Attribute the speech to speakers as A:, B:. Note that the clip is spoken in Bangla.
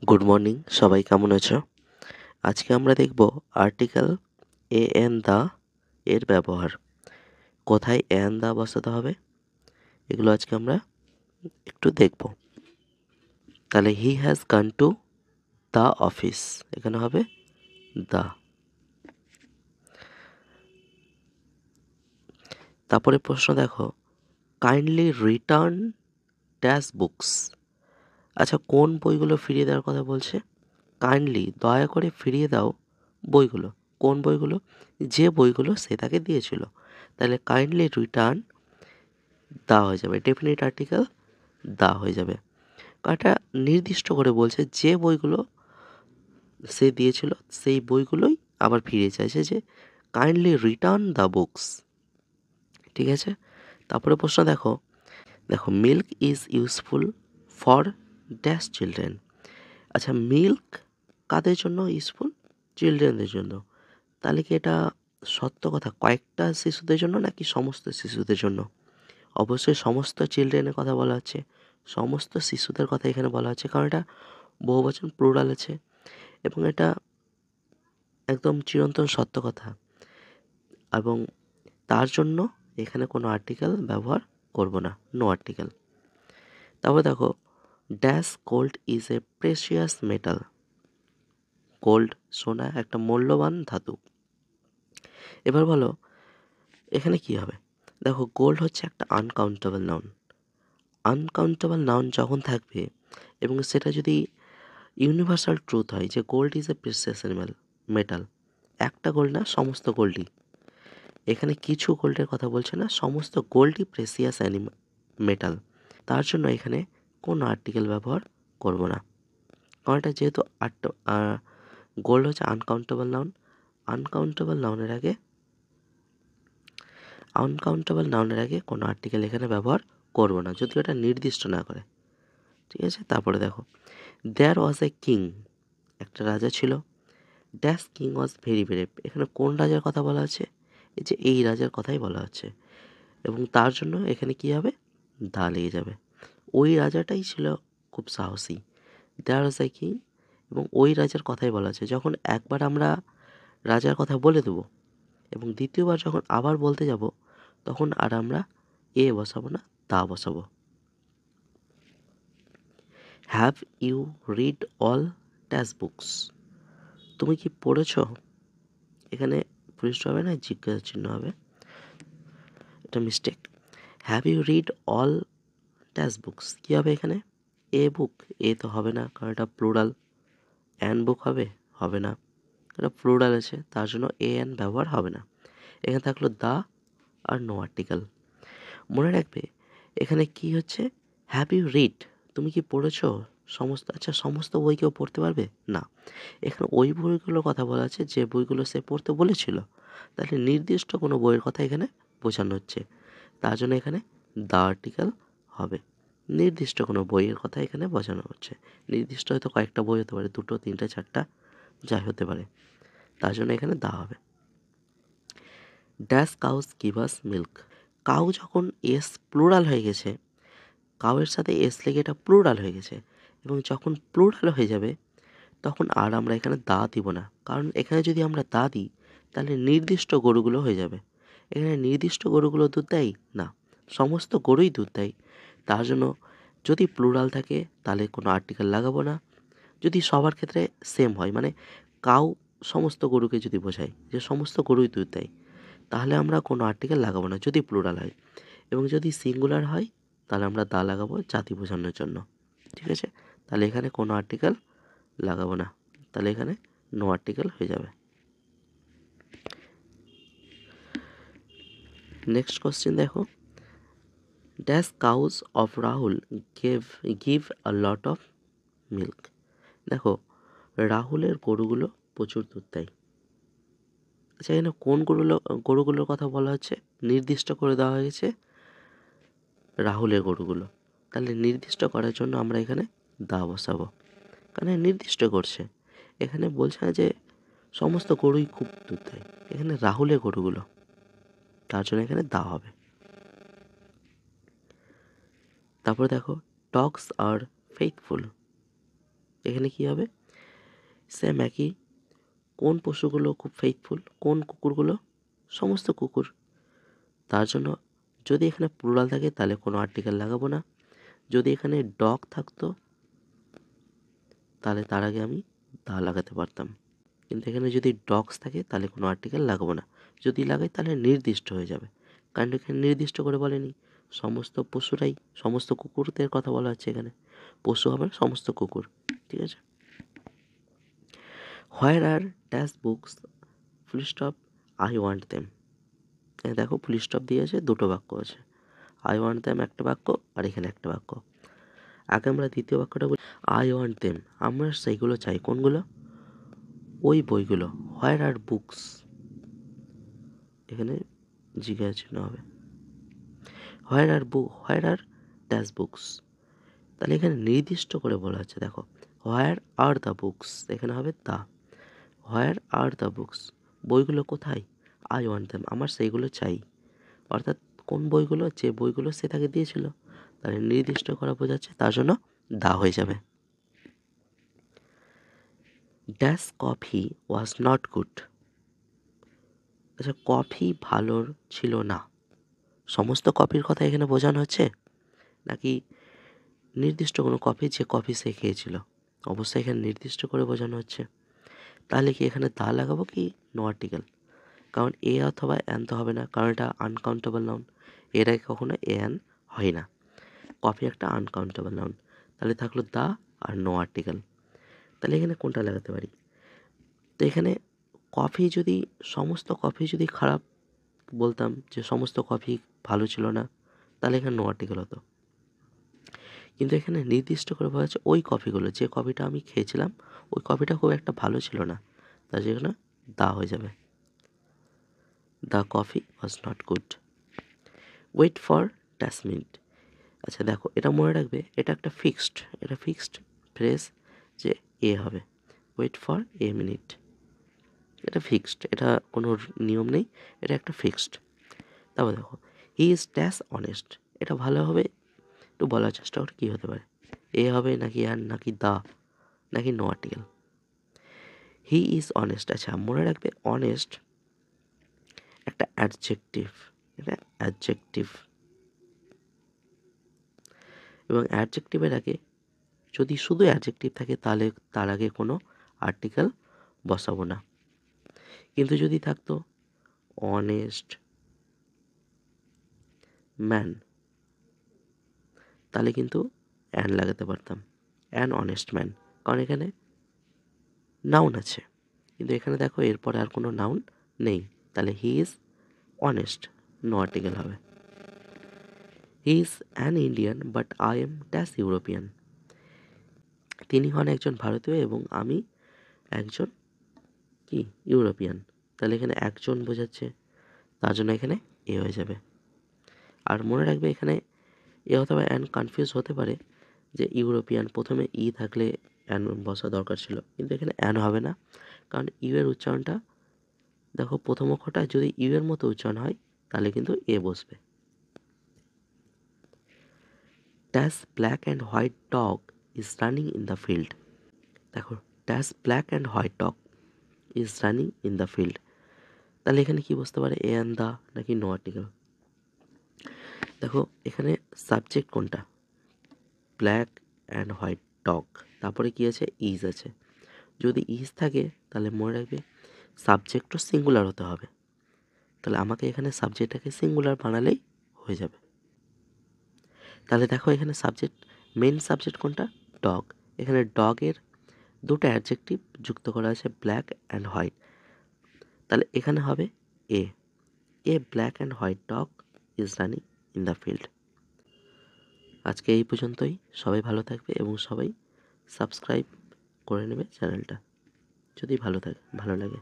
A: গুড মর্নিং, সবাই কেমন আছো? আজকে আমরা দেখব আর্টিকেল এ এন দা এর ব্যবহার। কোথায় এন দা বসাতে হবে এগুলো আজকে আমরা একটু দেখব। তাহলে he has gone to the office, এখানে হবে দা। তারপরে প্রশ্ন দেখো, কাইন্ডলি রিটার্ন ড্যাশ বুকস। আচ্ছা, কোন বইগুলো ফিরিয়ে দেওয়ার কথা বলছে? কাইন্ডলি, দয়া করে ফিরিয়ে দাও বইগুলো। কোন বইগুলো? যে বইগুলো সে তাকে দিয়েছিল। তাহলে কাইন্ডলি রিটার্ন দা হয়ে যাবে, ডেফিনিট আর্টিকেল দা হয়ে যাবে। কারণ এটা নির্দিষ্ট করে বলছে যে বইগুলো সে দিয়েছিল সেই বইগুলোই আবার ফিরে চাইছে, যে কাইন্ডলি রিটার্ন দ্য বুকস। ঠিক আছে, তারপরে প্রশ্ন দেখো, milk is useful for dash children. আচ্ছা, মিল্ক কাদের জন্য ইউজফুল? চিলড্রেনদের জন্য। তাহলে কি এটা সত্য কথা কয়েকটা শিশুদের জন্য নাকি সমস্ত শিশুদের জন্য? অবশ্যই সমস্ত চিলড্রেনের কথা বলা হচ্ছে, সমস্ত শিশুদের কথা এখানে বলা হচ্ছে, কারণ এটা বহুবচন প্লুরাল আছে এবং এটা একদম চিরন্তন সত্য কথা, এবং তার জন্য এখানে কোনো আর্টিকেল ব্যবহার করব না, নো আর্টিকেল। তারপর দেখো, dash gold is a precious metal. Gold, সোনা, একটা মূল্যবান ধাতু। এবার বলো এখানে কি হবে? দেখো, গোল্ড হচ্ছে একটা আনকাউন্টেবল নাউন। আনকাউন্টেবল নাউন যখন থাকবে এবং সেটা যদি ইউনিভার্সাল ট্রুথ হয় যে gold is A precious metal, একটা গোল্ড না, সমস্ত গোল্ডই, এখানে কিছু গোল্ডের কথা বলছে না, সমস্ত গোল্ডই প্রেসিয়াস মেটাল, তার জন্য এখানে কোনো আর্টিকেল ব্যবহার করব না। কারণ এটা যেহেতু গোল্ড হচ্ছে আনকাউন্টেবল নাউন, আনকাউন্টেবল নাউনের আগে কোনো আর্টিকেল এখানে ব্যবহার করব না, যদি এটা নির্দিষ্ট না করে। ঠিক আছে, তারপরে দেখো, দেয়ার ওয়াজ এ কিং, একটা রাজা ছিল, dash king was very brave. এখানে কোন রাজার কথা বলা আছে? এই যে এই রাজার কথাই বলা হচ্ছে, এবং তার জন্য এখানে কি হবে? দা লেগে যাবে। ওই রাজাটাই ছিল খুব সাহসী, দেয়ার ওয়াজ এ কিং, এবং ওই রাজার কথাই বলা আছে। যখন একবার আমরা রাজার কথা বলে দেবো এবং দ্বিতীয়বার যখন আবার বলতে যাব, তখন আর আমরা এ বসাবো না, দা বসাবো। Have you read all dash books. তুমি কি পড়েছো? এখানে প্রশ্ন হবে না, জিজ্ঞাসা চিহ্ন হবে, এটা mistake. Have you read all dash books, কী হবে এখানে? এ বুক, এ তো হবে না কারণ এটা প্লুরাল। অ্যান বুক হবে? হবে না, এটা প্লুরাল আছে, তার জন্য এ অ্যান ব্যবহার হবে না। এখানে থাকলো দা আর নো আর্টিকেল। মনে রাখবে এখানে কি হচ্ছে, হ্যাভ ইউ রিড, তুমি কি পড়েছো সমস্ত? আচ্ছা, সমস্ত বই কেউ পড়তে পারবে না, এখানে ওই বইগুলোর কথা বলা আছে যে বইগুলো সে পড়তে বলেছিল। তাহলে নির্দিষ্ট কোনো বইয়ের কথা এখানে বোঝানো হচ্ছে, তার জন্য এখানে দা আর্টিকেল হবে। নির্দিষ্ট কোনো বইয়ের কথা এখানে বোঝানো হচ্ছে, নির্দিষ্ট হয়তো কয়েকটা বই হতে পারে, 2, 3, 4, যাই হতে পারে, তার জন্য এখানে দা হবে। Dash cows give us milk. Cow যখন এস প্লুরাল হয়ে গেছে, কাউয়ের সাথে এস লেগে এটা প্লুরাল হয়ে গেছে, এবং যখন প্লুরাল হয়ে যাবে তখন আর আমরা এখানে দা দিব না, কারণ এখানে যদি আমরা দা দিই তাহলে নির্দিষ্ট গরুগুলো হয়ে যাবে। এখানে নির্দিষ্ট গরুগুলো দুধ দেয় না, সমস্ত গরুই দুধ দেয়, তার জন্য যদি প্লুরাল থাকে তাহলে কোনো আর্টিকেল লাগাবো না। যদি সবার ক্ষেত্রে সেম হয়, মানে কাউ সমস্ত গরুকে যদি বোঝায় যে সমস্ত গরুই দুধ দেয়, তাহলে আমরা কোনো আর্টিকেল লাগাবো না যদি প্লুরাল হয়, এবং যদি সিঙ্গুলার হয় তাহলে আমরা দা লাগাবো জাতি বোঝানোর জন্য। ঠিক আছে, তাহলে এখানে কোনো আর্টিকেল লাগাবো না, তাহলে এখানে নো আর্টিকেল হয়ে যাবে। নেক্সট কোশ্চেন দেখো, dash cows of Rahul give a lot of milk. দেখো, রাহুলের গরুগুলো প্রচুর দুধ দেয়। আচ্ছা, এখানে কোন গরুগুলোর কথা বলা হচ্ছে? নির্দিষ্ট করে দেওয়া হয়েছে রাহুলের গরুগুলো, তাহলে নির্দিষ্ট করার জন্য আমরা এখানে দা বসাবো, কারণ নির্দিষ্ট করছে, এখানে বলছে না যে সমস্ত গরুই খুব দুধ দেয়, এখানে রাহুলের গরুগুলো, তার জন্য এখানে দা হবে। তারপরে দেখো, ডগস আর ফেইথফুল। এখানে কি হবে? সেম একই। কোন পশুগুলো খুব ফেইথফুল? কোন কুকুরগুলো? সমস্ত কুকুর। তার জন্য যদি এখানে প্লুরাল থাকে তাহলে কোনো আর্টিকেল লাগাবো না। যদি এখানে ডগ থাকতো তাহলে তার আগে আমি দা লাগাতে পারতাম। কিন্তু এখানে যদি ডগস থাকে তাহলে কোনো আর্টিকেল লাগাবো না। যদি লাগাই তাহলে নির্দিষ্ট হয়ে যাবে, কারণ এখানে নির্দিষ্ট করে বলেনি সমস্ত পশুরাই, সমস্ত কুকুরদের কথা বলা হচ্ছে এখানে। পশু হবে সমস্ত কুকুর, ঠিক আছে? Where are dash books full stop I want them. দেখো ফুল স্টপ দিয়েছে, দুটো বাক্য আছে। আই ওয়ান্ট দেম একটা বাক্য, আর এখানে একটা বাক্য। আগে আমরা দ্বিতীয় বাক্যটা বলি। আই ওয়ান্ট দেম, আমরা সেইগুলো চাই। কোনগুলো? ওই বইগুলো। হোয়ার আর বুকস, এখানে জিজ্ঞাসা চিহ্ন হবে। হোয়ার আর ড্যাশ বুকস, তাহলে এখানে নির্দিষ্ট করে বলা হচ্ছে। দেখো, হোয়ার আর দ্য বুকস, এখানে হবে the. Where are the books, বইগুলো কোথায়? আই ওয়ান্ট দেম, আমার সেইগুলো চাই। অর্থাৎ কোন বইগুলো? যে বইগুলো সে তাকে দিয়েছিল, তাহলে নির্দিষ্ট করা বোঝাচ্ছে, তার জন্য দা হয়ে যাবে। Dash coffee was not good. আচ্ছা, কফি ভালো ছিল না। সমস্ত কফির কথা এখানে বোঝানো হচ্ছে, নাকি নির্দিষ্ট কোনো কফি, যে কফি সে খেয়েছিল? অবশ্যই এখানে নির্দিষ্ট করে বোঝানো হচ্ছে। তাহলে কি এখানে দা লাগাবো কি নো আর্টিকেল? কারণ এ অথবা অ্যান তো হবে না, কারণ এটা আনকাউন্টেবল নাউন। এর আগে কখনো এ অ্যান হয় না। কফি একটা আনকাউন্টেবল নাউন, তাহলে থাকলো দা আর নো আর্টিকেল। তাহলে এখানে কোনটা লাগাতে পারি? তো এখানে কফি যদি, সমস্ত কফি যদি খারাপ বলতাম, যে সমস্ত কফি ভালো ছিল না, তাহলে এখানে নো আর্টিকেল হতো। কিন্তু এখানে নির্দিষ্ট করে বলা হচ্ছে ওই কফিগুলো, যে কফিটা আমি খেয়েছিলাম ওই কফিটা খুব একটা ভালো ছিল না, তার জন্য দা হয়ে যাবে। The coffee was not good. Wait for dash minute. আচ্ছা দেখো, এটা মনে রাখবে, এটা একটা ফিক্সড ফ্রেজ, যে এ হবে। ওয়েট ফর এ মিনিট, এটা ফিক্সড, এটা কোনো নিয়ম নেই, এটা একটা ফিক্সড। তারপর দেখো, হি ইজ ড্যাশ অনেস্ট, এটা ভালো হবে, একটু বলার চেষ্টা করে কী হতে পারে? এ হবে, নাকি আর, নাকি দা, নাকি no article? He is honest. আচ্ছা মনে রাখবে, অনেস্ট একটা অ্যাডজেক্টিভ, এটা অ্যাডজেক্টিভ, এবং অ্যাডজেক্টিভের আগে যদি শুধু অ্যাডজেক্টিভ থাকে তাহলে তার আগে কোনো আর্টিকেল বসাবো না। কিন্তু যদি থাকতো অনেস্ট ম্যান, তাহলে কিন্তু অ্যান লাগাতে পারতাম, অ্যান অনেস্ট ম্যান, কারণ এখানে নাউন আছে। কিন্তু এখানে দেখো এরপরে আর কোনো নাউন নেই, তাহলে he is honest, no article হবে। He is an Indian but I am dash European. তিনি হন একজন ভারতীয় এবং আমি একজন কি ইউরোপিয়ান। তাহলে এখানে একজন বোঝাচ্ছে, তার জন্য এখানে এ হয়ে যাবে। আর মনে রাখবে, এখানে এ অথবা অ্যান কনফিউজ হতে পারে, যে ইউরোপিয়ান প্রথমে ই থাকলে অ্যান বসা দরকার ছিল, কিন্তু এখানে অ্যান হবে না, কারণ ইউ এর উচ্চারণটা দেখো, প্রথম অক্ষরটা যদি ইউ এর মতো উচ্চারণ হয় তাহলে কিন্তু এ বসবে। Dash black and white dog is running in the field. দেখো, dash black and white dog is running in the field, তাহলে এখানে কি বসতে পারে? এ অ্যান্ড দা, নাকি নো আর্টিকেল? দেখো এখানে সাবজেক্ট কোনটা? ব্ল্যাক অ্যান্ড হোয়াইট ডগ, তারপরে কি আছে? ইজ আছে। যদি ইজ থাকে তাহলে মনে রাখবে সাবজেক্টও সিঙ্গুলার হতে হবে, তাহলে আমাকে এখানে সাবজেক্টটাকে সিঙ্গুলার বানালেই হয়ে যাবে। তাহলে দেখো এখানে সাবজেক্ট, মেন সাবজেক্ট কোনটা? ডগ। এখানে ডগের দুটো অ্যাডজেক্টিভ যুক্ত করা আছে, ব্ল্যাক অ্যান্ড হোয়াইট, তাহলে এখানে হবে a. A black and white dog is running in the field. আজকে এই পর্যন্তই। সবাই ভালো থাকবে এবং সবাই সাবস্ক্রাইব করে নেবে চ্যানেলটা, যদি ভালো লাগে।